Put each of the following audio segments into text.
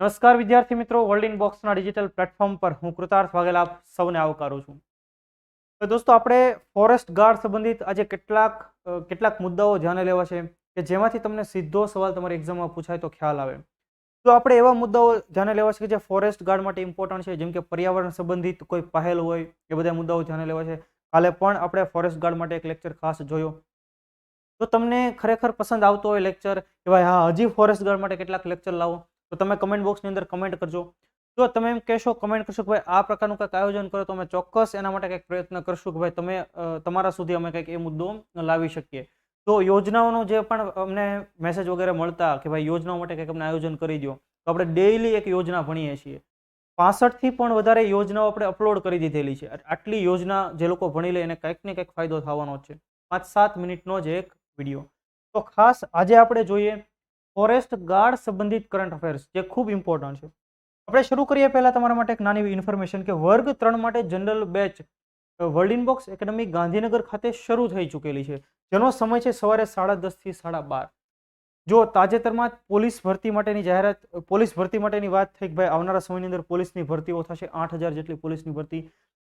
નમસ્કાર વિદ્યાર્થી મિત્રો, વર્લ્ડ ઇન બોક્સના ડિજિટલ પ્લેટફોર્મ પર હું કૃતાર્થ વાઘેલા આપ સૌને આવકારું છું. તો દોસ્તો, આપણે ફોરેસ્ટ ગાર્ડ સંબંધિત આજે કેટલાક મુદ્દાઓ ધ્યાને લેવા છે કે જેમાંથી તમને સીધો સવાલ તમારી એક્ઝામમાં પૂછાય તો ખ્યાલ આવે. તો આપણે એવા મુદ્દાઓ ધ્યાને લેવા છે કે જે ફોરેસ્ટ ગાર્ડ માટે ઇમ્પોર્ટન્ટ છે, જેમ કે પર્યાવરણ સંબંધિત કોઈ પહેલ હોય, એ બધા મુદ્દાઓ ધ્યાને લેવા છે. કાલે પણ આપણે ફોરેસ્ટ ગાર્ડ માટે એક લેક્ચર ખાસ જોયો. તો તમને ખરેખર પસંદ આવતો હોય લેક્ચર કે ભાઈ હા, હજી ફોરેસ્ટ ગાર્ડ માટે કેટલાક લેક્ચર લાવો, તો તમે કમેન્ટ બોક્સની અંદર કમેન્ટ કરજો. જો તમે એમ કહેશો, કમેન્ટ કરશો કે ભાઈ આ પ્રકારનું કંઈક આયોજન કરો, તો અમે ચોક્કસ એના માટે કંઈક પ્રયત્ન કરશું કે ભાઈ તમે તમારા સુધી અમે કંઈક એ મુદ્દો લાવી શકીએ. તો યોજનાઓનો જે પણ અમને મેસેજ વગેરે મળતા કે ભાઈ યોજનાઓ માટે કંઈક અમને આયોજન કરી દો, તો આપણે ડેઈલી એક યોજના ભણીએ છીએ. 65થી પણ વધારે યોજનાઓ આપણે અપલોડ કરી દીધેલી છે. આટલી યોજના જે લોકો ભણી લે એને કંઈક ને કંઈક ફાયદો થવાનો જ છે. 5-7 મિનિટનો જ એક વિડીયો. તો ખાસ આજે આપણે જોઈએ ફોરેસ્ટ ગાર્ડ સંબંધિત કરંટ અફેર્સ, જે ખૂબ ઇમ્પોર્ટન્ટ છે. આપણે શરૂ કરીએ પહેલા તમારા માટે એક નાની ઇન્ફોર્મેશન કે વર્ગ 3 માટે general batch world in box academy Gandhinagar ખાતે શરૂ થઈ ચૂકેલી છે, જેનો સમય છે સવારે 10:30 થી 12:30. જો તાજેતરમાં પોલીસ ભરતી માટેની વાત થઈ કે ભાઈ આવનારા સમયની અંદર પોલીસની ભરતીઓ થશે, 8000 જેટલી પોલીસની ભરતી.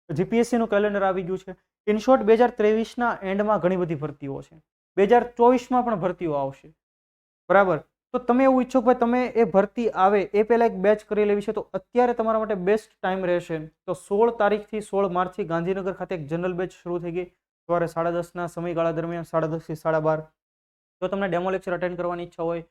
જીપીએસસીનું કેલેન્ડર આવી ગયું છે. ઇન શોર્ટ 2023ના એન્ડમાં ઘણી બધી ભરતીઓ છે. 2024માં પણ ભરતીઓ આવશે, બરાબર. તો તમે એવું ઈચ્છો કે ભાઈ તમે એ ભરતી આવે એ પહેલા એક બેચ કરી લેવી છે, તો અત્યારે તમારા માટે બેસ્ટ ટાઈમ રહેશે. તો 16 તારીખથી 16 માર્ચથી ગાંધીનગર ખાતે એક જનરલ બેચ શરૂ થઈ ગઈ સવારે 10:30ના સમયગાળા દરમિયાન, 10:30 થી 12:30. જો તમને ડેમો લેક્ચર અટેન્ડ કરવાની ઈચ્છા હોય,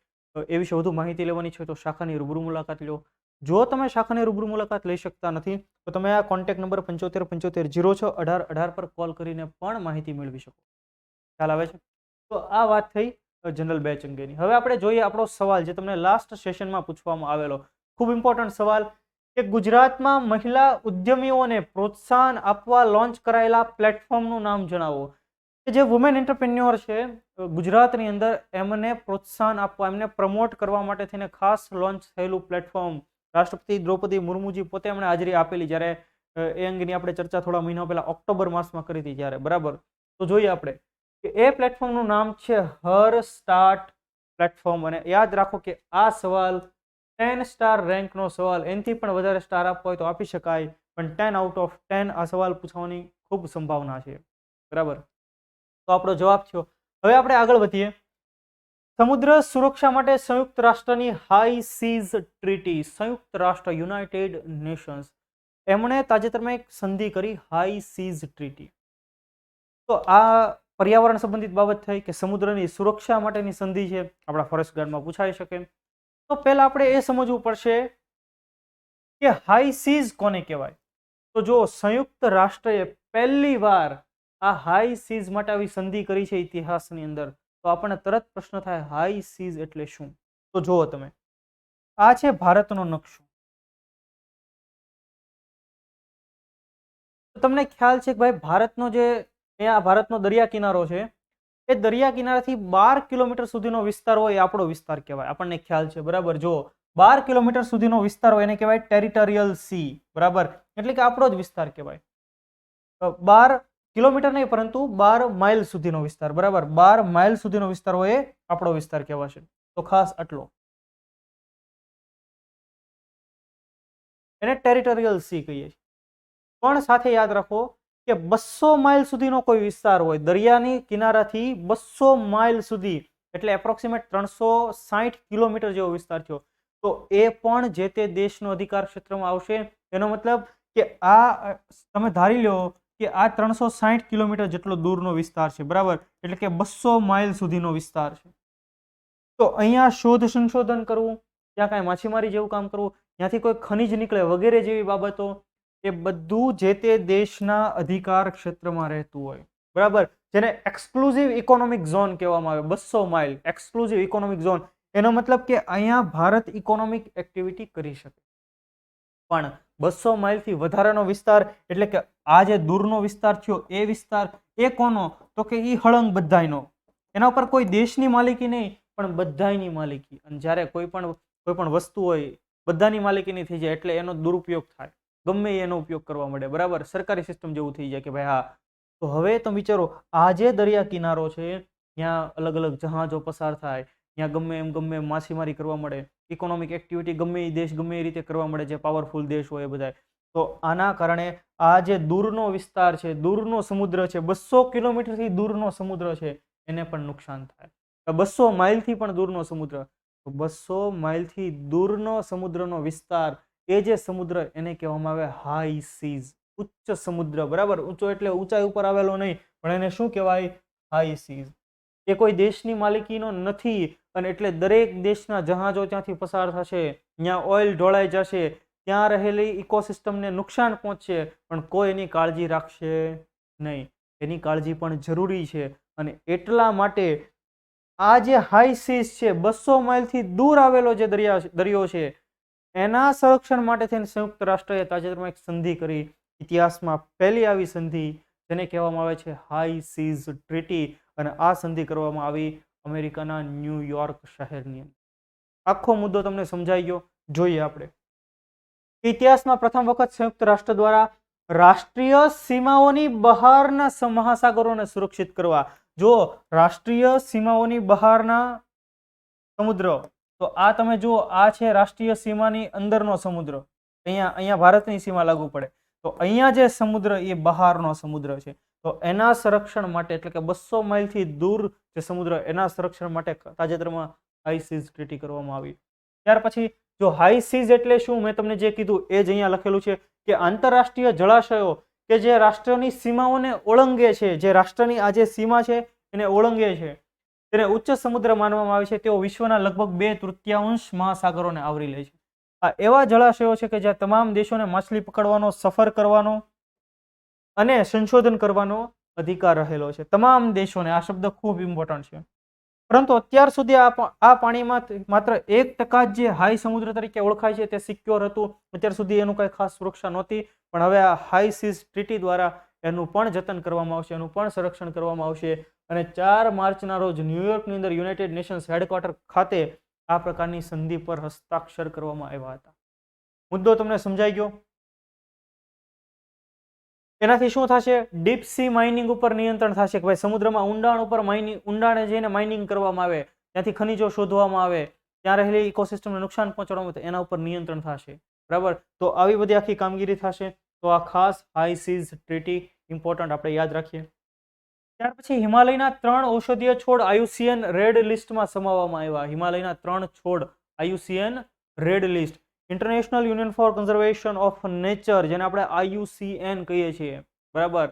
એ વિશે વધુ માહિતી લેવાની ઈચ્છા હોય, તો શાખાની રૂબરૂ મુલાકાત લો. જો તમે શાખાની રૂબરૂ મુલાકાત લઈ શકતા નથી, તો તમે આ કોન્ટેક્ટ નંબર 7575061818 પર કોલ કરીને પણ માહિતી મેળવી શકો. ખ્યાલ આવે છે? તો આ વાત થઈ જનરલ બેચ અંગેની. હવે આપણે જોઈએ આપણો સવાલ, જે તમને લાસ્ટ સેશનમાં પૂછવામાં આવેલો. ખૂબ ઇમ્પોર્ટન્ટ સવાલ કે ગુજરાતમાં મહિલા ઉદ્યમીઓને પ્રોત્સાહન આપવા લોન્ચ કરાયેલા પ્લેટફોર્મનું નામ જણાવો. કે જે વુમેન એન્ટરપ્રેન્યોર છે ગુજરાતની અંદર, એમને પ્રોત્સાહન આપવા, એમને પ્રમોટ કરવા માટે થઈને ખાસ લોન્ચ થયેલું પ્લેટફોર્મ. રાષ્ટ્રપતિ દ્રૌપદી મુર્મુજી પોતે એમણે હાજરી આપેલી, જ્યારે એ અંગેની આપણે ચર્ચા થોડા મહિના પહેલા ઓક્ટોબર માસમાં કરી હતી ત્યારે, બરાબર. તો જોઈએ આપણે કે એ પ્લેટફોર્મનું નામ છે હર સ્ટાર્ટ પ્લેટફોર્મ. અને યાદ રાખો કે આ સવાલ 10 સ્ટાર રેન્કનો સવાલ, એનાથી પણ વધારે સ્ટાર આપવા હોય તો આપી શકાય, પણ 10 આઉટ ઓફ 10 આ સવાલ પૂછવાની ખૂબ સંભાવના છે, બરાબર. તો આપણો જવાબ થયો. હવે આપણે આગળ વધીએ. સમુદ્ર સુરક્ષા માટે સંયુક્ત રાષ્ટ્રની હાઈ સીઝ ટ્રીટી, સંયુક્ત રાષ્ટ્ર યુનાઇટેડ નેશન્સ, એમણે તાજેતરમાં એક સંધિ કરી, હાઈ સીઝ ટ્રીટી. તો આ પર્યાવરણ સંબંધિત બાબત થઈ કે સમુદ્રની સુરક્ષા માટેની સંધિ છે, આપણા ફોરેસ્ટ ગાર્ડમાં પૂછાઈ શકે. તો પહેલા આપણે એ સમજવું પડશે કે હાઈ સીઝ કોને કહેવાય. તો જો સંયુક્ત રાષ્ટ્રએ પહેલી વાર આ હાઈ સીઝ માટે આવી સંધિ કરી છે ઇતિહાસની અંદર, તો આપણને તરત પ્રશ્ન થાય હાઈ સીઝ એટલે શું. તો જુઓ તમે, આ છે ભારતનો નકશો. તમને ખ્યાલ છે કે ભાઈ ભારતનો દરિયા કિનારો છે, એ દરિયા કિનારાથી 12 કિલોમીટર સુધીનો વિસ્તાર હોય એ આપણો વિસ્તાર કહેવાય. આપણને ખ્યાલ છે, બરાબર. જો 12 કિલોમીટર સુધીનો વિસ્તાર હોય એને કહેવાય ટેરિટોરિયલ સી, બરાબર. એટલે કે આપણો જ વિસ્તાર કહેવાય. 12 કિલોમીટર નહીં, પરંતુ 12 માઇલ સુધીનો વિસ્તાર, બરાબર. 12 માઇલ સુધીનો વિસ્તાર હોય એ આપણો વિસ્તાર કહેવાશે. તો ખાસ આટલો એને ટેરિટોરિયલ સી કહીએ છીએ. પણ સાથે યાદ રાખો કે 200 માઇલ સુધીનો કોઈ વિસ્તાર હોય, દરિયાની કિનારાથી 200 માઇલ સુધી, એટલે એપ્રોક્સિમેટ 360 કિલોમીટર જેવો વિસ્તાર થયો, તો એ પણ જે તે દેશનો અધિકાર ક્ષેત્રમાં આવશે. એનો મતલબ કે આ તમે ધારી લો કે આ 360 કિલોમીટર જેટલો દૂરનો વિસ્તાર છે, બરાબર. એટલે કે 200 માઇલ સુધીનો વિસ્તાર છે. તો અહીંયા શોધ સંશોધન કરવું, ત્યાં કાંઈ માછીમારી જેવું કામ કરવું, ત્યાંથી કોઈ ખનિજ નીકળે વગેરે જેવી બાબતો, એ બધું જે તે દેશના અધિકાર ક્ષેત્રમાં રહેતું હોય, બરાબર. જેને એક્સક્લુઝિવ ઇકોનોમિક ઝોન કહેવામાં આવે. 200 માઇલ એક્સક્લુઝિવ ઇકોનોમિક ઝોન, એનો મતલબ કે અહીંયા ભારત ઇકોનોમિક એક્ટિવિટી કરી શકે. પણ 200 માઇલથી વધારાનો વિસ્તાર, એટલે કે આ જે દૂરનો વિસ્તાર થયો એ વિસ્તાર, એ કોનો? તો કે એ હળંગ બધાયનો. એના ઉપર કોઈ દેશની માલિકી નહીં, પણ બધાયની માલિકી. અને જ્યારે કોઈ પણ વસ્તુ હોય બધાની માલિકીની થઈ જાય, એટલે એનો દુરુપયોગ થાય, ગમે એનો ઉપયોગ કરવા મળે, બરાબર. સરકારી સિસ્ટમ જેવું થઈ જાય કે ભાઈ હા. તો હવે તમે વિચારો, આ જે દરિયા કિનારો છે ત્યાં અલગ અલગ જહાજો પસાર થાય, ત્યાં ગમે એમ માછીમારી કરવા મળે, ઇકોનોમિક એક્ટિવિટી ગમે એ દેશ ગમે એ રીતે કરવા મળે, જે પાવરફુલ દેશ હોય એ બધા. તો આના કારણે આ જે દૂરનો વિસ્તાર છે, દૂરનો સમુદ્ર છે, 200 કિલોમીટરથી દૂરનો સમુદ્ર છે, એને પણ નુકસાન થાય. 200 માઇલથી પણ દૂરનો સમુદ્ર, તો 200 માઇલથી દૂરનો સમુદ્રનો વિસ્તાર, એ જે સમુદ્ર એને કહેવામાં આવે હાઈ સીઝ, ઉચ્ચ સમુદ્ર. બરાબર, ઊંચો એટલે ઊંચાઈ ઉપર આવેલો નહીં, પણ એને શું કહેવાય? High seize. એ કોઈ દેશની માલિકીનો નથી, અને એટલે દરેક દેશના જહાજો ત્યાંથી પસાર થશે, ત્યાં ઓઇલ ઢોળાઈ જશે, ત્યાં રહેલી ઇકોસિસ્ટમને નુકસાન પહોંચશે, પણ કોઈ એની કાળજી રાખશે નહીં. એની કાળજી પણ જરૂરી છે. અને એટલા માટે આ જે હાઈ સીઝ છે, 200 માઇલથી દૂર આવેલો જે દરિયો છે, એના સંરક્ષણ માટે થઈને સંયુક્ત રાષ્ટ્રએ તાજેતરમાં એક સંધિ કરી. ઇતિહાસમાં પહેલી આવી સંધિ, જેને કહેવામાં આવે છે હાઈ સીઝ ટ્રીટી. અને આ સંધિ કરવામાં આવી અમેરિકાના ન્યુયોર્ક શહેરની અંદર. આખો મુદ્દો તમને સમજાઈ ગયો? જોઈએ આપણે. ઇતિહાસમાં પ્રથમ વખત સંયુક્ત રાષ્ટ્ર દ્વારા રાષ્ટ્રીય સીમાઓની બહારના મહાસાગરોને સુરક્ષિત કરવા. જો રાષ્ટ્રીય સીમાઓની બહારના સમુદ્ર, તો આ તમે જુઓ, આ છે રાષ્ટ્રીય સીમાની અંદરનો સમુદ્ર. અહીંયા ભારતની સીમા લાગુ પડે, તો અહીંયા જે સમુદ્ર એ બહારનો સમુદ્ર છે. તો એના સંરક્ષણ માટે, એટલે કે 200 માઇલથી દૂર જે સમુદ્ર, એના સંરક્ષણ માટે તાજેતરમાં હાઈ સીઝ ટ્રીટી કરવામાં આવી. ત્યાર પછી જો હાઈ સીઝ એટલે શું, મેં તમને જે કીધું એ જ અહીંયા લખેલું છે કે આંતરરાષ્ટ્રીય જળાશયો કે જે રાષ્ટ્રની સીમાઓને ઓળંગે છે, જે રાષ્ટ્રની આ જે સીમા છે એને ઓળંગે છે, તેને ઉચ્ચ સમુદ્ર માનવામાં આવે છે. તેઓ વિશ્વના લગભગ 2/3 મહાસાગરોને આવરી લે છે. આ એવા જળાશયો છે કે જ્યાં તમામ દેશોને માછલી પકડવાનો, સફર કરવાનો અને સંશોધન કરવાનો અધિકાર રહેલો છે. તમામ દેશોને. આ શબ્દ ખૂબ ઇમ્પોર્ટન્ટ છે. પરંતુ અત્યાર સુધી આ પાણીમાં માત્ર 1% જે હાઈ સમુદ્ર તરીકે ઓળખાય છે તે સિક્યોર હતું. અત્યાર સુધી એનું કઈ ખાસ સુરક્ષા નહોતી, પણ હવે આ હાઈ સીઝ ટ્રીટી દ્વારા એનું પણ જતન કરવામાં આવશે, એનું પણ સંરક્ષણ કરવામાં આવશે. અને 4 માર્ચના રોજ ન્યુયોર્કની અંદર યુનાઇટેડ નેશન્સ હેડક્વાર્ટર ખાતે આ પ્રકારની સંધિ પર હસ્તાક્ષર કરવામાં આવ્યા હતા. મુદ્દો તમને સમજાઈ ગયો? એનાથી શું થશે? ડીપ સી માઇનિંગ ઉપર નિયંત્રણ થશે, કે ભાઈ સમુદ્રમાં ઊંડાણ ઉપર ઊંડાણે જઈને માઇનિંગ કરવામાં આવે, ત્યાંથી ખનિજો શોધવામાં આવે, ત્યાં રહેલી ઇકોસિસ્ટમને નુકસાન પહોંચાડવામાં આવે, એના ઉપર નિયંત્રણ થશે. બરાબર, તો આવી બધી આખી કામગીરી થશે. તો આ ખાસ હાઈ સીઝ ટ્રીટી ઇમ્પોર્ટન્ટ, આપણે યાદ રાખીએ. ત્યાર પછી હિમાલયના 3 ઔષધીય છોડ IUCN રેડ લિસ્ટમાં સમાવવામાં આવ્યા. હિમાલયના 3 છોડ IUCN red list, International Union for Conservation of Nature, જેને આપણે IUCN કહીએ છીએ. બરાબર,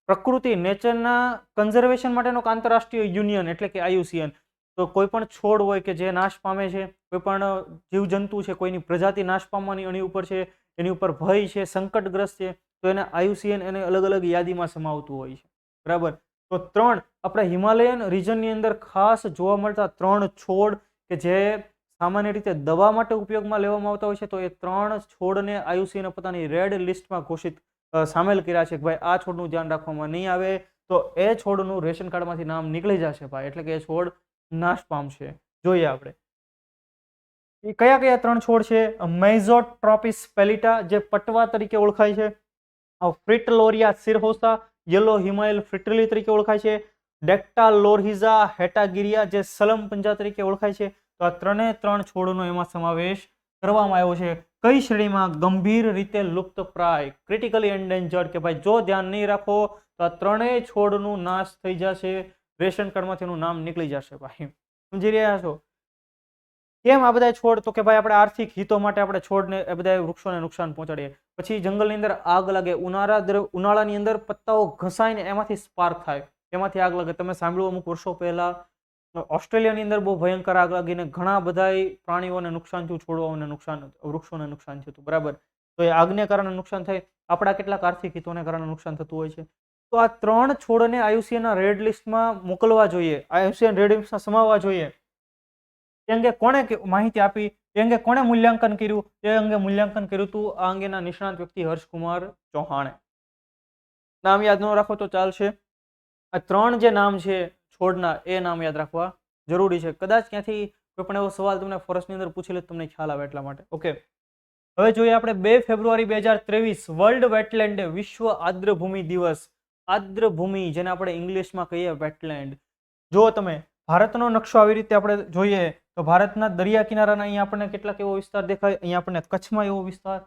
પ્રકૃતિ નેચરના કન્ઝર્વેશન માટેનો આંતરરાષ્ટ્રીય યુનિયન એટલે કે IUCN. તો કોઈ પણ છોડ હોય કે જે નાશ પામે છે, કોઈ પણ જીવજંતુ છે, કોઈની પ્રજાતિ નાશ પામવાની એની ઉપર છે, એની ઉપર ભય છે, સંકટગ્રસ્ત છે, તો એને IUCN એને અલગ અલગ યાદીમાં સમાવતું હોય છે. બરાબર, તો 3 આપણા હિમાલયન રિજનની અંદર ખાસ જોવા મળતા 3 છોડ કે જે સામાન્ય રીતે દવા માટે ઉપયોગમાં લેવામાં આવતા હોય છે, તો એ 3 છોડને IUCN પોતાની રેડ લિસ્ટમાં ઘોષિત સામેલ કર્યા છે કે ભાઈ આ છોડનું ધ્યાન રાખવામાં નહીં આવે તો એ છોડનું રેશન કાર્ડમાંથી નામ નીકળી જશે ભાઈ, એટલે કે એ છોડ નાશ પામશે. જોઈએ આપણે એ કયા કયા 3 છોડ છે. મેઝોટ્રોપિસ પેલિટા, જે પટવા તરીકે ઓળખાય છે. ફ્રિટલોરિયા સિરહોસા, યલો હિમાલય ફ્રિટલી તરીકે ઓળખાય છે. ડેક્ટાલોરહિઝા હેટાગિરિયા, જે સલમ પંજા તરીકે ઓળખાય છે. તો આ 3 છોડનો એમાં સમાવેશ કરવામાં આવ્યો છે. કઈ શ્રેણીમાં? ગંભીર રીતે લુપ્તપ્રાય, ક્રિટિકલી એન્ડેન્જર્ડ, કે ભાઈ જો ધ્યાન નહીં રાખો તો આ 3 છોડનું નાશ થઈ જશે, રેશન કાર્ડમાંથી એનું નામ નીકળી જશે ભાઈ. સમજી રહ્યા છો? કેમ આ બધા છોડ? તો કે ભાઈ આપણે આર્થિક હિતો માટે આપણે છોડને એ બધા વૃક્ષોને નુકસાન પહોંચાડીએ. પછી જંગલની અંદર આગ લાગે, ઉનાળાની અંદર પત્તાઓ ઘસાઈને એમાંથી સ્પાર્ક થાય, એમાંથી આગ લાગે. તમે સાંભળ્યું અમુક વર્ષો પહેલા ઓસ્ટ્રેલિયાની અંદર બહુ ભયંકર આગ લાગીને ઘણા બધા પ્રાણીઓને નુકસાન થયું, છોડવાઓને નુકસાન, વૃક્ષોને નુકસાન થયું હતું. બરાબર, તો એ આગને કારણે નુકસાન થાય, આપણા કેટલાક આર્થિક હિતોને કારણે નુકસાન થતું હોય છે. તો આ 3 છોડને IUCN ના રેડ લિસ્ટમાં મોકલવા જોઈએ, IUCN રેડ લિસ્ટમાં સમાવવા જોઈએ. એ અંગે કોણે માહિતી આપી, એ અંગે કોણે મૂલ્યાંકન કર્યું? એ અંગે મૂલ્યાંકન કર્યું હતું આ અંગેના નિષ્ણાત વ્યક્તિ હર્ષકુમાર ચૌહાણે. નામ યાદ ન રાખો તો ચાલશે. આ 3 જે નામ છે છોડના, એ નામ યાદ રાખવા જરૂરી છે. કદાચ ક્યાંથી કોઈ પણ એવો સવાલ તમને ફોરેસ્ટની અંદર પૂછી લે તમને ખ્યાલ આવે એટલા માટે. ઓકે, હવે જોઈએ આપણે 2 ફેબ્રુઆરી 2023 વર્લ્ડ વેટલેન્ડ ડે, વિશ્વ આર્દ્રભૂમિ દિવસ. આર્દ્રભૂમિ, જેને આપણે ઇંગ્લિશમાં કહીએ વેટલેન્ડ. જો તમે ભારતનો નકશો આવી રીતે આપણે જોઈએ તો ભારતના દરિયા કિનારાના અહીંયા આપણને કેટલાક એવો વિસ્તાર દેખાય. અહીંયા આપણને કચ્છમાં એવો વિસ્તાર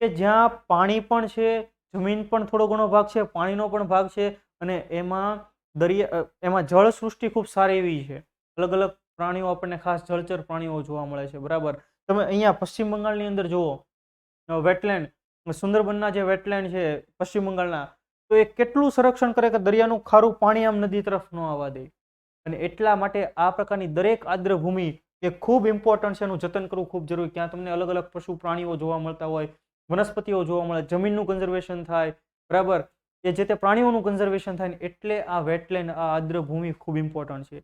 કે જ્યાં પાણી પણ છે, જમીન પણ થોડો ઘણો ભાગ છે, પાણીનો પણ ભાગ છે અને એમાં જળ સૃષ્ટિ ખૂબ સારી એવી છે. અલગ અલગ પ્રાણીઓ આપણને ખાસ જળચર પ્રાણીઓ જોવા મળે છે. બરાબર. તમે અહીંયા પશ્ચિમ બંગાળની અંદર જુઓ વેટલેન્ડ, સુંદરબનના જે વેટલેન્ડ છે પશ્ચિમ બંગાળના, તો એ કેટલું સંરક્ષણ કરે કે દરિયાનું ખારું પાણી આમ નદી તરફ ન આવવા દે. અને એટલા માટે આ પ્રકારની દરેક આદ્રભૂમિ એ ખૂબ ઇમ્પોર્ટન્ટ છે, એનું જતન કરવું ખૂબ જરૂરી. ત્યાં તમને અલગ અલગ પશુ પ્રાણીઓ જોવા મળતા હોય, વનસ્પતિઓ જોવા મળે, જમીનનું કન્ઝર્વેશન થાય. બરાબર. એ જે તે પ્રાણીઓનું કન્ઝર્વેશન થાય, એટલે આ વેટલેન્ડ, આ આદ્રભૂમિ ખૂબ ઇમ્પોર્ટન્ટ છે.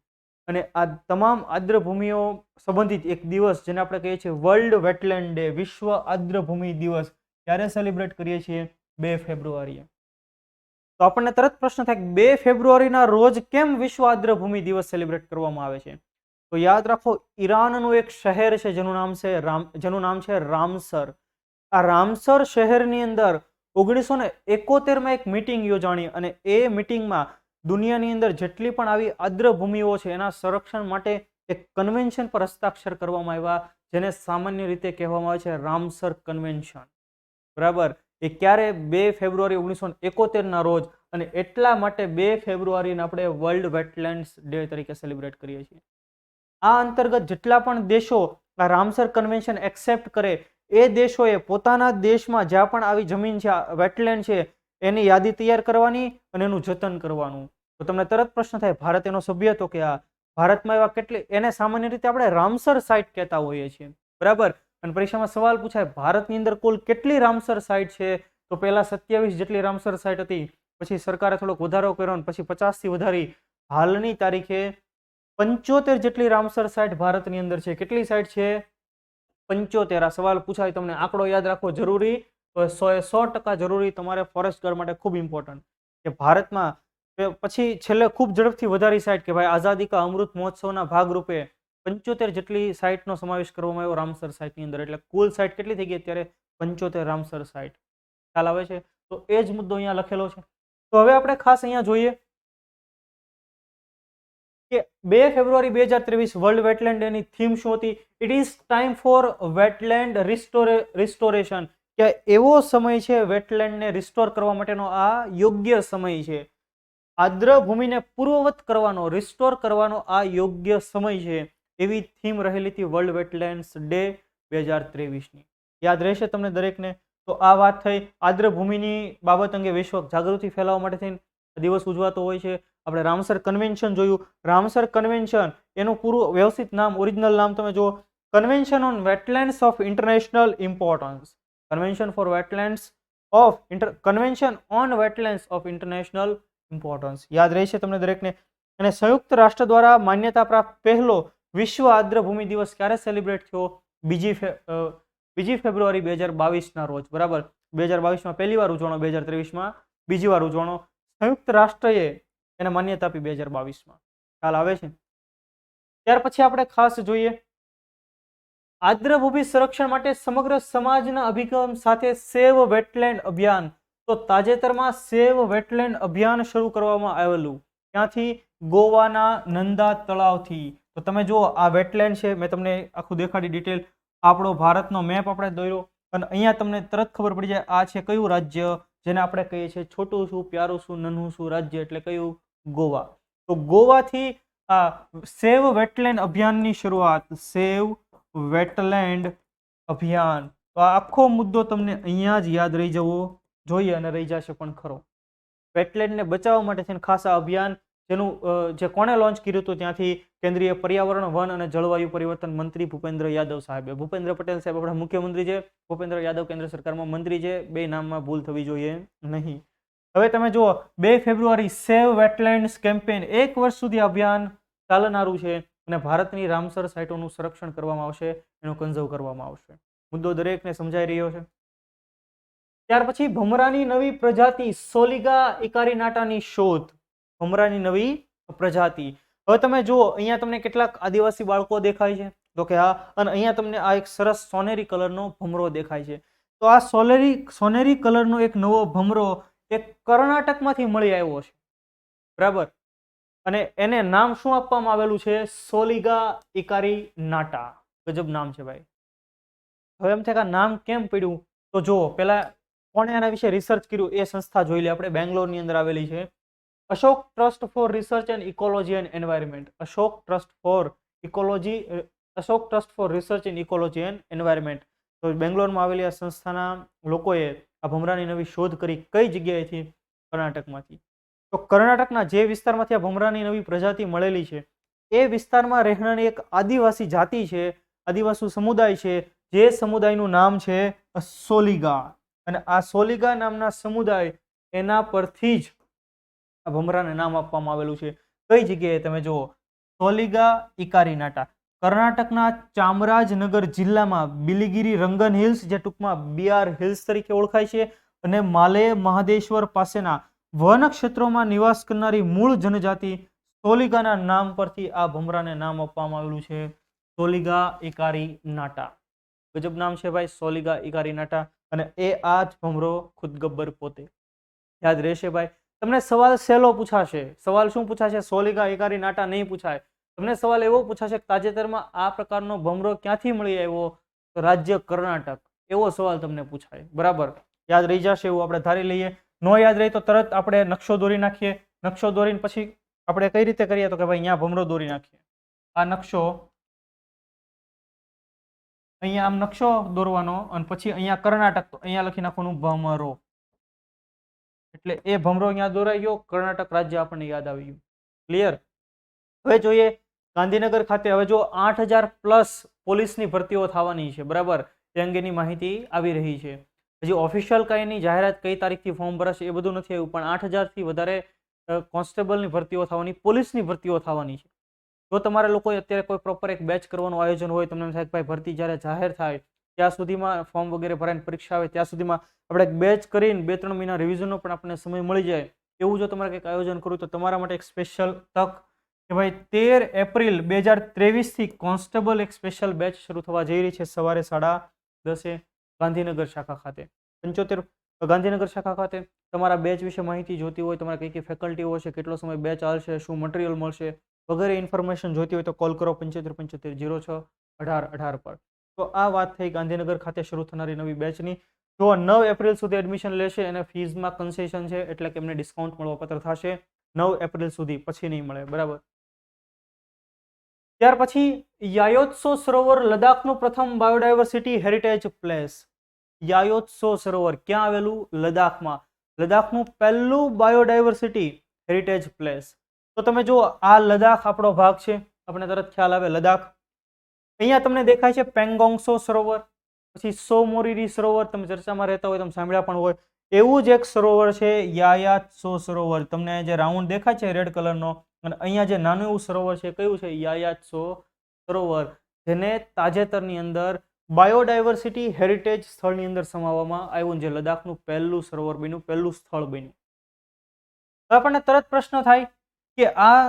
અને આ તમામ આદ્રભૂમિઓ સંબંધિત એક દિવસ જેને આપણે કહીએ છીએ વર્લ્ડ વેટલેન્ડ ડે, વિશ્વ આદ્રભૂમિ દિવસ, ક્યારે સેલિબ્રેટ કરીએ છીએ? 2 ફેબ્રુઆરીએ. તો આપણને તરત પ્રશ્ન થાય 2 ફેબ્રુઆરીના રોજ કેમ વિશ્વ આદ્રભૂમિ દિવસ સેલિબ્રેટ કરવામાં આવે છે? તો યાદ રાખો, ઈરાનનું એક શહેર છે જેનું નામ છે રામસર. આ રામસર શહેરની અંદર 1971માં એક મીટિંગ યોજાણી અને એ મીટિંગમાં દુનિયાની અંદર જેટલી પણ આવી આદ્રભૂમિઓ છે એના સંરક્ષણ માટે એક કન્વેન્શન પર હસ્તાક્ષર કરવામાં આવ્યા, જેને સામાન્ય રીતે કહેવામાં આવે છે રામસર કન્વેન્શન. બરાબર. એ ક્યારે? 2 ફેબ્રુઆરી 1971ના રોજ. અને એટલા માટે 2 ફેબ્રુઆરીને આપણે વર્લ્ડ વેટલેન્ડ્સ ડે તરીકે સેલિબ્રેટ કરીએ છીએ. આ અંતર્ગત જેટલા પણ દેશો આ રામસર કન્વેન્શન એક્સેપ્ટ કરે, એ દેશોએ પોતાના દેશમાં જ્યાં પણ આવી જમીન છે, વેટલેન્ડ છે, એની યાદી તૈયાર કરવાની અને એનું જતન કરવાનું. તો તમને તરત પ્રશ્ન થાય, ભારત એનો સભ્ય હતો કે આ ભારતમાં એવા કેટલી, એને સામાન્ય રીતે આપણે રામસર સાઇટ કહેતા હોઈએ છીએ. બરાબર. અને પરીક્ષામાં સવાલ પૂછાય, ભારતની અંદર કુલ કેટલી રામસર સાઇટ છે? તો પહેલા 27 જેટલી રામસર સાઇટ હતી, પછી સરકારે થોડોક વધારો કર્યો અને પછી 50 થી વધારી હાલની તારીખે 75 જેટલી રામસર સાઇટ ભારતની અંદર છે. કેટલી સાઇટ છે? 75. આ સવાલ પૂછાય, તમને આંકડો યાદ રાખવો જરૂરી, તો 100% જરૂરી તમારે ફોરેસ્ટ ગાર્ડ માટે ખૂબ ઇમ્પોર્ટન્ટ કે ભારતમાં પછી છેલ્લે ખૂબ ઝડપથી વધારી સાઇટ કે ભાઈ આઝાદી કા અમૃત મહોત્સવના ભાગરૂપે 75 જેટલી સાઇટનો સમાવેશ કરવામાં આવ્યો રામસર સાઇટની અંદર. એટલે કુલ સાઇટ કેટલી થઈ ગઈ અત્યારે? 75 રામસર સાઇટ. ખ્યાલ આવે છે? તો એ જ મુદ્દો અહીંયા લખેલો છે. તો હવે આપણે ખાસ અહીંયા જોઈએ કે 2 ફેબ્રુઆરી 2023 વર્લ્ડ વેટલેન્ડ ડેની થીમ શું હતી? It is time for wetland restoration. કે એવો સમય છે વેટલેન્ડને રિસ્ટોર કરવા માટેનો, આ યોગ્ય સમય છે. આદ્રભૂમિને પૂર્વવત કરવાનો, રિસ્ટોર કરવાનો આ યોગ્ય સમય છે. એવી થીમ રહેલી હતી વર્લ્ડ વેટલેન્ડ્સ ડે 2023ની. યાદ રહેશે તમને દરેકને? તો આ વાત થઈ આદ્રભૂમિની બાબત અંગે વિશ્વ જાગૃતિ ફેલાવવા માટે થઈને દિવસ ઉજવાતો હોય છે. આપણે રામસર કન્વેન્શન જોયું. રામસર કન્વેન્શન એનું પૂરું વ્યવસ્થિત નામ, ઓરિજિનલ નામ તમે જુઓ, convention on wetlands of international importance. Convention on wetlands of international importance. યાદ રહેશે તમને દરેકને? અને સંયુક્ત રાષ્ટ્ર દ્વારા માન્યતા પ્રાપ્ત પહેલો વિશ્વ આદ્રભૂમિ દિવસ ક્યારે સેલિબ્રેટ થયો? 2 ફેબ્રુઆરી 2022ના રોજ. બરાબર. 2022માં પહેલી વાર ઉજવણો, 2023માં બીજી વાર ઉજવણો. સંયુક્ત રાષ્ટ્રએ એને માન્યતા આપી 2022માં. ખ્યાલ આવે છે? ત્યાર પછી આપણે ખાસ જોઈએ આદ્રભૂમિ સંરક્ષણ માટે સમગ્ર સમાજના અભિગમ સાથે સેવ વેટલેન્ડ અભિયાન. તો તાજેતરમાં સેવ વેટલેન્ડ અભિયાન શરૂ કરવામાં આવેલું. ત્યાંથી ગોવાના નંદા તળાવથી. તો તમે જુઓ આ વેટલેન્ડ છે, મેં તમને આખું દેખાડી ડિટેલ. આપણો ભારતનો મેપ આપણે દોર્યો અને અહીંયા તમને તરત ખબર પડી જાય આ છે કયું રાજ્ય, જેને આપણે કહીએ છીએ છોટું શું, પ્યારું શું, નન્હું શું રાજ્ય, એટલે કયું? ગોવા. તો ગોવાથી આ સેવ વેટલેન્ડ અભિયાનની શરૂઆત. સેવ વેટલેન્ડ અભિયાન. તો આ આખો મુદ્દો તમને અહીંયા જ યાદ રહી જવો જોઈએ અને રહી જશે પણ ખરો. વેટલેન્ડને બચાવવા માટે થઈને ખાસ આ અભિયાન જે કોણે લોન્ચ કર્યું હતું? ત્યાંથી કેન્દ્રીય પર્યાવરણ, વન અને જળવાયુ પરિવર્તન મંત્રી ભૂપેન્દ્ર યાદવ સાહેબે. ભૂપેન્દ્ર પટેલ સાહેબ આપણા મુખ્યમંત્રી છે, ભૂપેન્દ્ર યાદવ કેન્દ્ર સરકારમાં મંત્રી છે. બે નામમાં ભૂલ થવી જોઈએ નહીં. હવે તમે જુઓ 2 ફેબ્રુઆરી સેવ વેટલેન્ડ્સ કેમ્પેન. 1 વર્ષ સુધી અભિયાન ચાલનારું છે અને ભારતની રામસર સાઇટોનું સંરક્ષણ કરવામાં આવશે, એનું કન્ઝર્વ કરવામાં આવશે. મુદ્દો દરેકને સમજાઈ રહ્યો છે? ત્યાર પછી ભમરાની નવી પ્રજાતિ સોલિગા ઇકારિનાટાની શોધ. ભમરાની નવી પ્રજાતિ. હવે તમે જુઓ અહીંયા તમને કેટલાક આદિવાસી બાળકો દેખાય છે? તો કે હા. અને અહીંયા તમને આ એક સરસ સોનેરી કલરનો ભમરો દેખાય છે. તો આ સોનેરી કલરનો એક નવો ભમરો એક કર્ણાટકમાંથી મળી આવ્યો છે. બરાબર. અને એને નામ શું આપવામાં આવેલું છે? સોલિગા ઇકારી નાટા. ગજબ નામ છે ભાઈ. હવે એમ થાય કે નામ કેમ પડ્યું? તો જુઓ, પેલા કોણે આના વિશે રિસર્ચ કર્યું એ સંસ્થા જોઈ લે આપણે. બેંગ્લોરની અંદર આવેલી છે Ashoka Trust for Research and Ecology and Environment. Ashoka Trust for Ashoka Trust for Research in Ecology and Environment. તો બેંગ્લોરમાં આવેલી આ સંસ્થાના લોકોએ આ ભમરાની નવી શોધ કરી. કઈ જગ્યાએથી? કર્ણાટકમાંથી. તો કર્ણાટકના જે વિસ્તારમાંથી આ ભમરાની નવી પ્રજાતિ મળેલી છે એ વિસ્તારમાં રહેનારી એક આદિવાસી જાતિ છે, આદિવાસી સમુદાય છે, જે સમુદાયનું નામ છે સોલિગા. અને આ સોલિગા નામના સમુદાય એના પરથી જ આ ભમરાને નામ આપવામાં આવેલું છે. કઈ જગ્યાએ? તમે જુઓ, સોલિગા ઇકારી નાટા. કર્ણાટકના ચામરાજનગર જિલ્લામાં બિલિગિરી રંગન હિલ્સ, જે ટૂંકમાં બીઆર હિલ્સ તરીકે ઓળખાય છે, અને માલે મહાદેશ્વર પાસેના વન ક્ષેત્રોમાં નિવાસ કરનારી મૂળ જનજાતિ સોલિગાના નામ પરથી આ ભમરાને નામ આપવામાં આવેલું છે સોલિગા ઇકારી નાટા. ગજબ નામ છે ભાઈ, સોલિગા ઇકારી નાટા. અને એ આ જ ભમરો ખુદ ગબ્બર પોતે. યાદ રહેશે ભાઈ. તમને સવાલ સહેલો પૂછાશે. સવાલ શું પૂછાશે? સોલિગા ઇકારી નાટા નહીં પૂછાય. તમને સવાલ એવો પૂછાશે કે તાજેતરમાં આ પ્રકારનો ભમરો ક્યાંથી મળી આવ્યો? તો રાજ્ય કર્ણાટક. એવો સવાલ તમને પૂછાય. બરાબર, યાદ રહી જશે એવું આપણે ધારી લઈએ. નો યાદ રહી તો તરત આપણે નકશો દોરી નાખીએ. નકશો દોરીને પછી આપણે કઈ રીતે કરીએ? તો કે ભાઈ અહીંયા ભમરો દોરી નાખીએ. આ નકશો અહીંયા આમ નકશો દોરવાનો, અને પછી અહીંયા કર્ણાટક, તો અહીંયા લખી નાખવાનું ભમરો. એટલે એ ભમરો અહીંયા દોરાઈ ગયો, કર્ણાટક રાજ્ય આપણને યાદ આવી ગયું. ક્લિયર? હવે જોઈએ ગાંધીનગર ખાતે. હવે જો 8000+ પોલીસની ભરતીઓ થવાની છે. બરાબર, તે અંગેની માહિતી આવી રહી છે. હજી ઓફિશિયલ કઈની જાહેરાત કઈ તારીખથી ફોર્મ ભરાશે એ બધું નથી આવ્યું, પણ 8000થી વધારે કોન્સ્ટેબલની ભરતીઓ થવાની, પોલીસની ભરતીઓ થવાની છે. જો તમારે લોકોએ અત્યારે કોઈ પ્રોપર એક બેચ કરવાનું આયોજન હોય, તમને એમ થાય કે ભાઈ ભરતી જ્યારે જાહેર થાય ત્યાં સુધીમાં ફોર્મ વગેરે ભરાઈને પરીક્ષા આવે ત્યાં સુધીમાં આપણે એક બેચ કરીને 2-3 મહિના રિવિઝનનો પણ આપણને સમય મળી જાય, એવું જો તમારે કંઈક આયોજન કરવું તો તમારા માટે એક સ્પેશિયલ તક કે ભાઈ 13 એપ્રિલ 2023થી કોન્સ્ટેબલ એક સ્પેશિયલ બેચ શરૂ થવા જઈ રહી છે સવારે 10:30 ગાંધીનગર શાખા ખાતે. 75 ગાંધીનગર શાખા ખાતે. તમારા બેચ વિશે માહિતી જોતી હોય, તમારા કઈ કઈ ફેકલ્ટીઓ છે, કેટલો સમય બેચ ચાલશે, શું મટીરિયલ મળશે વગેરે ઇન્ફોર્મેશન જોઈતી હોય તો કોલ કરો 7575061818 પર. તો આ વાત થઈ ગાંધીનગર ખાતે શરૂ થનારી નવી બેચની. જો 9 એપ્રિલ સુધી એડમિશન લેશે અને ફીઝમાં કન્સેશન છે, એટલે કે એમને ડિસ્કાઉન્ટ મળવાપાત્ર થશે 9 એપ્રિલ સુધી, પછી નહીં મળે. બરાબર. ત્યાર પછી યાયોત્સો સરોવર, લદ્દાખનું પ્રથમ બાયોડાયવર્સિટી હેરિટેજ પ્લેસ. યાયોત્સો સરોવર ક્યાં આવેલું? લદ્દાખમાં. લદ્દાખનું પહેલું બાયોડાયવર્સિટી હેરિટેજ પ્લેસ. તો તમે જુઓ, આ લદ્દાખ આપણો ભાગ છે, આપણે તરત ખ્યાલ આવે લદ્દાખ. અહીંયા તમને દેખાય છે પેંગોંગસો સરોવર, પછી સો મોરીરી સરોવર, તમે ચર્ચામાં રહેતા હોય, તમે સાંભળ્યા પણ હોય. એવું જ એક સરોવર છે યાયાત્સો સરોવર. તમને જે રાઉન્ડ દેખાય છે રેડ કલરનો, અને અહીંયા જે નાનું એવું સરોવર છે, કયું છે? યાયાત્સો સરોવર, જેને તાજેતરની અંદર બાયોડાયવર્સિટી હેરિટેજ સ્થળની અંદર સમાવવામાં આવ્યું, જે લદ્દાખનું પહેલું સરોવર બન્યું, પહેલું સ્થળ બન્યું. તો આપણને તરત પ્રશ્ન થાય કે આ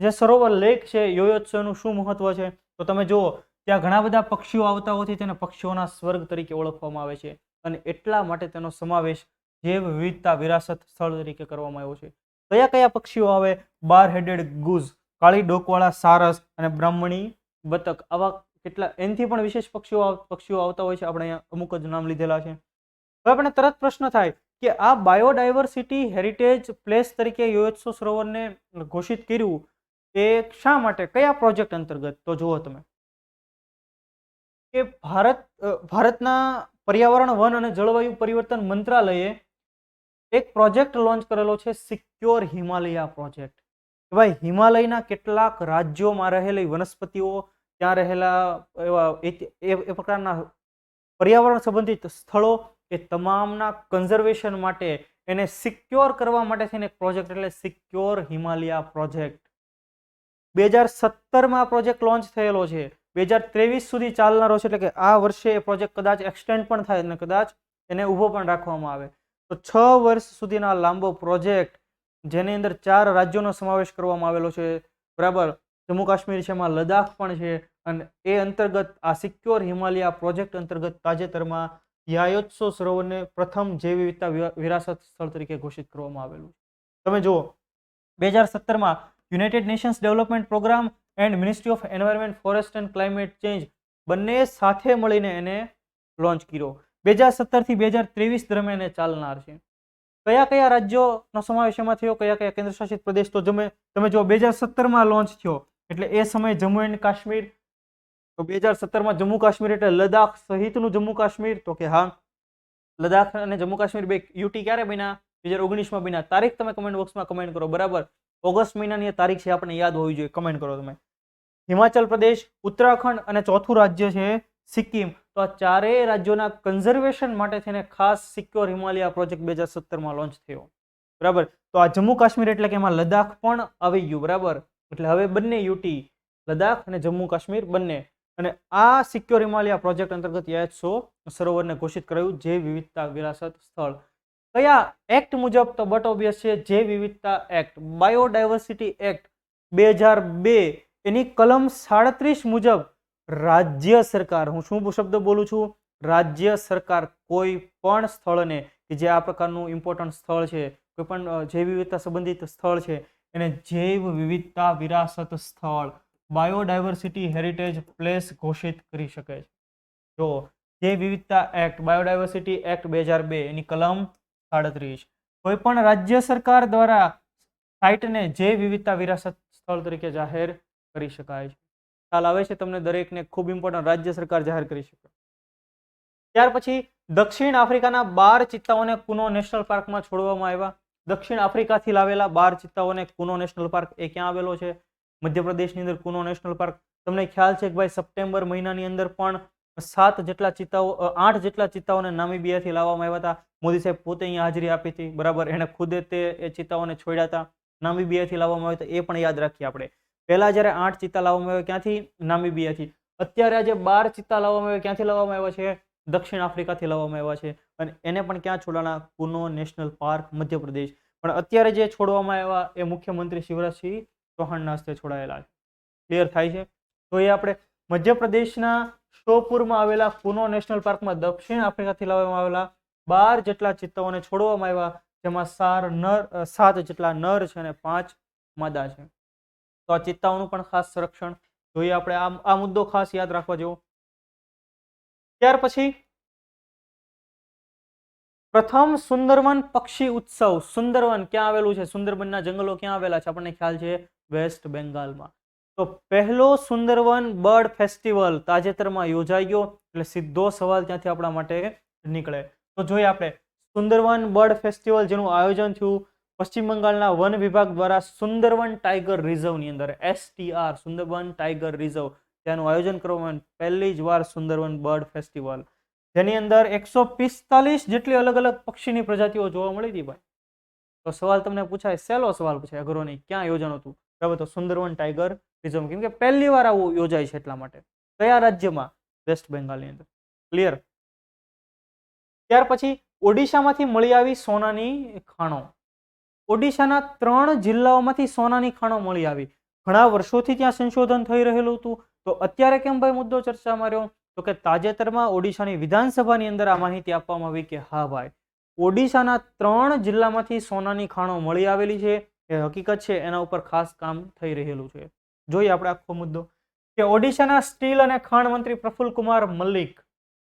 જે સરોવર લેક છે યાયોત્સોનું શું મહત્વ છે? તો તમે જુઓ, ત્યાં ઘણા બધા પક્ષીઓ આવતા હોવાથી તેને પક્ષીઓના સ્વર્ગ તરીકે ઓળખવામાં આવે છે, અને એટલા માટે તેનો સમાવેશ જૈવ વિવિધતા વિરાસત સ્થળ તરીકે કરવામાં આવ્યો છે. કયા કયા પક્ષીઓ આવે? બાર હેડેડ ગુઝ, કાળી ડોકવાળા સારસ અને બ્રાહ્મણી બતક. આવા કેટલા એનથી પણ વિશેષ પક્ષીઓ આવતા હોય છે. આપણે અહીંયા અમુક જ નામ લીધેલા છે. હવે આપણે તરત પ્રશ્ન થાય કે આ બાયોડાયવર્સિટી હેરિટેજ પ્લેસ તરીકે યાયોત્સો સરોવરને ઘોષિત કર્યું એ શા માટે, કયા પ્રોજેક્ટ અંતર્ગત? તો જુઓ તમે કે ભારતના પર્યાવરણ, વન અને જળવાયુ પરિવર્તન મંત્રાલયે એક પ્રોજેક્ટ લોન્ચ કરેલો છે, સિક્યોર હિમાલયા પ્રોજેક્ટ. ભાઈ હિમાલયના કેટલાક રાજ્યોમાં રહેલી વનસ્પતિઓ, ત્યાં રહેલા એવા એ પ્રકારના પર્યાવરણ સંબંધિત સ્થળો, એ તમામના કન્ઝર્વેશન માટે, એને સિક્યોર કરવા માટે થઈને એક પ્રોજેક્ટ, એટલે સિક્યોર હિમાલયા પ્રોજેક્ટ. 2017માં પ્રોજેક્ટ લોન્ચ થયેલો છે, 2023 સુધી ચાલનારો છે, એટલે કે આ વર્ષે એ પ્રોજેક્ટ કદાચ એક્સટેન્ડ પણ થાય અને કદાચ એને ઊભો પણ રાખવામાં આવે. તો 6 વર્ષ સુધીના લાંબો પ્રોજેક્ટ, જેની અંદર 4 રાજ્યોનો સમાવેશ કરવામાં આવેલો છે. બરાબર, જમ્મુ કાશ્મીર છે, એમાં લદ્દાખ પણ છે, અને એ અંતર્ગત આ સિક્યોર હિમાલયા પ્રોજેક્ટ અંતર્ગત તાજેતરમાં યાયોત્સો સરોવરને પ્રથમ જૈવ વિવિધતા વિરાસત સ્થળ તરીકે ઘોષિત કરવામાં આવેલું. તમે જુઓ, 2017માં United Nations development programme and ministry of environment, forest and climate change બંને સાથે મળીને એને લોન્ચ કર્યો. 2017 થી 2023 દરમિયાન એ ચાલનાર છે. કયા કયા રાજ્યોનો સમાવેશ એમાં થયો, કયા કયા કેન્દ્રશાસિત પ્રદેશ? તો તમે જો 2017માં લોન્ચ થયો એટલે એ સમયે જમ્મુ એન્ડ કાશ્મીર. તો 2017માં જમ્મુ કાશ્મીર એટલે લદ્દાખ સહિતનું જમ્મુ કાશ્મીર. તો કે હા, લદ્દાખ અને જમ્મુ કાશ્મીર બે યુટી ક્યારે બન્યા? 2019માં બન્યા. તારીખ તમે કમેન્ટ બોક્સમાં કમેન્ટ કરો. બરાબર, ઓગસ્ટ મહિનાની એ તારીખ છે, આપણે યાદ હોવી જોઈએ. કમેન્ટ કરો તમે. હિમાચલ પ્રદેશ, ઉત્તરાખંડ અને ચોથું રાજ્ય છે સિક્કિમ. તો આ ચારેય રાજ્યોના કન્ઝર્વેશન માટે થઈને ખાસ સિક્યોર હિમાલય પ્રોજેક્ટ 2017માં લોન્ચ થયો. બરાબર, તો આ જમ્મુ કાશ્મીર એટલે કે એમાં લદ્દાખ પણ આવી ગયું. બરાબર, એટલે હવે બંને યુટી લદ્દાખ અને જમ્મુ કાશ્મીર બંને. અને આ સિક્યોર હિમાલય પ્રોજેક્ટ અંતર્ગત યાદ સરોવરને ઘોષિત કરાયું જૈવ વિવિધતા વિરાસત સ્થળ. કયા એક્ટ મુજબ? તો બટ ઓબ્વિયસ છે, જૈવ વિવિધતા એક્ટ, બાયોડાયવર્સિટી એક્ટ 2002 એની કલમ 37 મુજબ રાજ્ય સરકાર, હું શું શબ્દ બોલું છું? રાજ્ય સરકાર કોઈ પણ સ્થળને કે જે આ પ્રકારનું ઇમ્પોર્ટન્ટ સ્થળ છે, કોઈ પણ જૈવ વિવિધતા સંબંધિત સ્થળ છે, એને જૈવ વિવિધતા વિરાસત સ્થળ, બાયોડાયવર્સિટી હેરિટેજ પ્લેસ ઘોષિત કરી શકે છે. જો જૈવ વિવિધતા એક્ટ, બાયોડાયવર્સિટી એક્ટ 2002 એની કલમ 37, કોઈ પણ રાજ્ય સરકાર દ્વારા સાઇટને જૈવ વિવિધતા વિરાસત સ્થળ તરીકે જાહેર કરી શકાય છે. ખ્યાલ આવે છે તમને? દરેકને ખૂબ ઇમ્પોર્ટન્ટ, રાજ્ય સરકાર જાહેર કરી શકે. ત્યાર પછી દક્ષિણ આફ્રિકાના 12 ચિત્તાઓને કુનો નેશનલ પાર્કમાં છોડવામાં આવ્યા. દક્ષિણ આફ્રિકાથી લાવેલા 12 ચિત્તાઓને કુનો નેશનલ પાર્ક એ ક્યાં આવેલો છે? મધ્યપ્રદેશની અંદર કુનો નેશનલ પાર્ક. તમને ખ્યાલ છે કે ભાઈ સપ્ટેમ્બર મહિનાની અંદર પણ 8 જેટલા ચિત્તાઓને નામીબિયાથી લાવવામાં આવ્યા હતા. મોદી સાહેબ પોતે અહીંયા હાજરી આપી હતી. બરાબર, એને ખુદે એ ચિત્તાઓને છોડ્યા હતા, નામીબિયાથી લાવવામાં આવ્યા હતા. એ પણ યાદ રાખીએ આપણે. પહેલા જ્યારે 8 ચિત્તા લાવવામાં આવ્યા ક્યાંથી? નામીબિયાથી. અત્યારે આજે 12 ચિત્તા લાવવામાં આવ્યા ક્યાંથી લાવવામાં આવ્યા છે? દક્ષિણ આફ્રિકાથી લાવવામાં આવ્યા છે. અને એને પણ ક્યાં છોડવાના? Kuno national park, Madhya Pradesh. પણ અત્યારે જે છોડવામાં આવ્યા એ મુખ્યમંત્રી શિવરાજસિંહ ચૌહાણના હસ્તે છોડાયેલા છે. ક્લિયર થાય છે? તો એ આપણે મધ્યપ્રદેશના શોપુરમાં આવેલા કુનો નેશનલ પાર્કમાં દક્ષિણ આફ્રિકાથી લાવવામાં આવેલા 12 જેટલા ચિત્તાઓને છોડવામાં આવ્યા, જેમાં 7 જેટલા નર છે અને 5 માદા છે. તો આ ચિત્તાઓનું પણ ખાસ સંરક્ષણ જોઈએ આપણે. આ મુદ્દો ખાસ યાદ રાખવા જેવો. ત્યાર પછી પ્રથમ સુંદરવન પક્ષી ઉત્સવ. સુંદરવન ક્યાં આવેલું છે? સુંદરબનના જંગલો ક્યાં આવેલા છે? આપણને ખ્યાલ છે, વેસ્ટ બેંગાલમાં. તો પહેલો સુંદરવન બર્ડ ફેસ્ટિવલ તાજેતરમાં યોજાઈ ગયો. એટલે સીધો સવાલ ત્યાંથી આપણા માટે નીકળે. તો જોઈએ આપણે સુંદરવન બર્ડ ફેસ્ટિવલ જેનું આયોજન થયું પશ્ચિમ બંગાળના વન વિભાગ દ્વારા સુંદરવન ટાઈગર રિઝર્વની અંદર, STR સુંદરવન ટાઈગર રિઝર્વ, તેનું આયોજન કરવામાં પહેલી જ વાર સુંદરવન બર્ડ ફેસ્ટિવલ, જેની અંદર 145 જેટલી અલગ અલગ પક્ષીની પ્રજાતિઓ જોવા મળી હતી. ભાઈ, તો સવાલ તમને પૂછાય, સહેલો સવાલ પૂછાય, અઘરો નહીં. ક્યાં યોજાનું હતું? બરાબર, તો સુંદરવન ટાઈગર રિઝર્વ, કેમ કે પહેલી વાર આવું યોજાય છે એટલા માટે. કયા રાજ્યમાં? વેસ્ટ બેંગાલની અંદર. ક્લિયર? ત્યાર પછી ઓડિશામાંથી મળી આવી સોનાની ખાણો. ઓડિશાના 3 જિલ્લાઓમાંથી સોનાની ખાણો મળી આવી. ઘણા વર્ષોથી ત્યાં સંશોધન થઈ રહેલું હતું. તો અત્યારે કેમ ભાઈ મુદ્દો ચર્ચામાં રહ્યો? તો કે તાજેતરમાં ઓડિશાની વિધાનસભાની અંદર આ માહિતી આપવામાં આવી કે હા ભાઈ, ઓડિશાના 3 જિલ્લામાંથી સોનાની ખાણો મળી આવેલી છે. એ હકીકત છે, એના ઉપર ખાસ કામ થઈ રહેલું છે. જોઈએ આપણે આખો મુદ્દો કે ઓડિશાના સ્ટીલ અને ખાણ મંત્રી પ્રફુલ્લ કુમાર મલ્લિક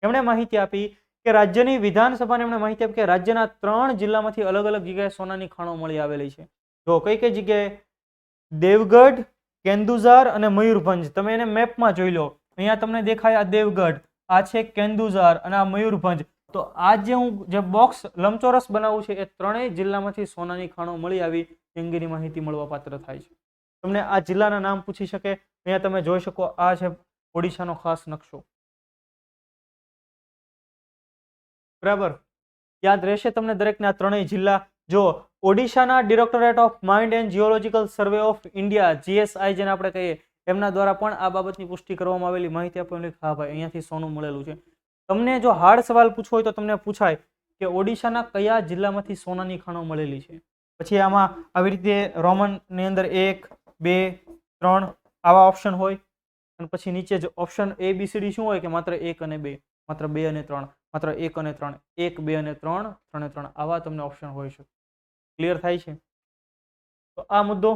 એમણે માહિતી આપી કે રાજ્યની વિધાનસભાને એમણે માહિતી આપી કે રાજ્યના 3 જિલ્લામાંથી અલગ અલગ જગ્યાએ સોનાની ખાણો મળી આવેલી છે. તો કઈ કઈ જગ્યાએ? દેવગઢ, કેન્દુઝાર અને મયુરભંજ. તમે એને મેપમાં જોઈ લો. અહીંયા તમને દેખાય આ દેવગઢ, આ છે કેન્દુઝાર અને આ મયુરભંજ. તો આ જે બોક્સ લંબચોરસ બનાવું છે, એ 3 જિલ્લામાંથી સોનાની ખાણો મળી આવી અંગેની માહિતી મળવા પાત્ર થાય છે. તમને આ જિલ્લાના નામ પૂછી શકે. અહીંયા તમે જોઈ શકો, આ છે ઓડિશાનો ખાસ નકશો. બરાબર, યાદ રહેશે તમને દરેકને આ 3 જિલ્લા. જો ઓડિશાના directorate of mind and geological survey of India, GSI જેને આપણે કહીએ, એમના દ્વારા પણ આ બાબતની પુષ્ટિ કરવામાં આવેલી. માહિતી આપવાની, હા ભાઈ અહીંયાથી સોનું મળેલું છે. તમને જો હાર્ડ સવાલ પૂછવો હોય તો તમને પૂછાય કે ઓડિશાના કયા જિલ્લામાંથી સોનાની ખાણો મળેલી છે. પછી આમાં આવી રીતે રોમનની અંદર 1, 2, 3 આવા ઓપ્શન હોય, અને પછી નીચે જ ઓપ્શન ABCD શું હોય કે માત્ર 1 અને 2, માત્ર 2 અને 3, માત્ર 1 અને 3, 1, 2 અને 3, 3 અને 3 આવા તમને ઓપ્શન હોય છે. ક્લિયર થાય છે? તો આ મુદ્દો.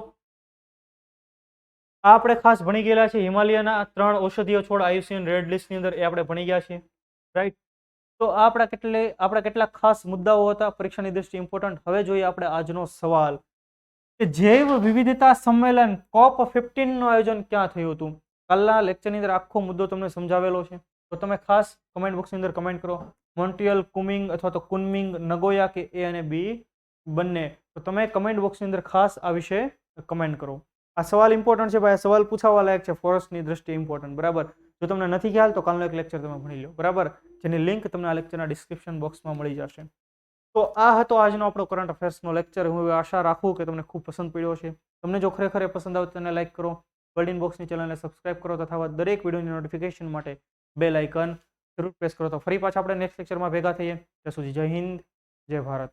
આ આપણે ખાસ ભણી ગયેલા છે હિમાલયના 3 ઔષધીય છોડ IUCN રેડ લિસ્ટની અંદર, એ આપણે ભણી ગયા છીએ, રાઈટ. તો આ આપણા કેટલાક ખાસ મુદ્દાઓ હતા પરીક્ષાની દ્રષ્ટિએ ઇમ્પોર્ટન્ટ. હવે જોઈએ આપણે આજનો સવાલ કે જૈવ વિવિધતા સંમેલન COP15 નું આયોજન ક્યાં થયું હતું. કાલના લેક્ચરની અંદર આખો મુદ્દો તમને સમજાવેલો છે, તો તમે ખાસ કમેન્ટ બોક્સની અંદર કમેન્ટ કરો મોન્ટ્રિયલ, કુમિંગ અથવા તો કુનમિંગ, નગોયા કે A અને B બંને. તો તમે કમેન્ટ બોક્સની અંદર ખાસ આ વિશે કમેન્ટ કરો. આ સવાલ ઇમ્પોર્ટન્ટ છે ભાઈ, આ સવાલ પૂછાવા લાયક છે, ફોરેસ્ટની દ્રષ્ટિએ ઇમ્પોર્ટન્ટ, બરાબર. જો તમને નથી ખ્યાલ તો કાલનો એક લેક્ચર તમે ભણી લો, બરાબર, જેની લિંક તમને આ લેક્ચરના ડિસ્ક્રિપ્શન બોક્સમાં મળી જશે. તો આ હતો આજનો આપણો કરંટ અફેર્સનો લેક્ચર. હું એવી આશા રાખું કે તમને ખૂબ પસંદ પડ્યો છે. તમને જો ખરેખર એ પસંદ આવે તો તેને લાઈક કરો, વર્લ્ડ ઇનબોક્સની ચેનલને સબસ્ક્રાઇબ કરો તથા દરેક વિડીયોની નોટિફિકેશન માટે બેલ આઇકન જરૂર પ્રેસ કરો. તો ફરી પાછા આપણે નેક્સ્ટ લેક્ચરમાં ભેગા થઈએ. ત્યાં સુધી જય હિન્દ, જય ભારત.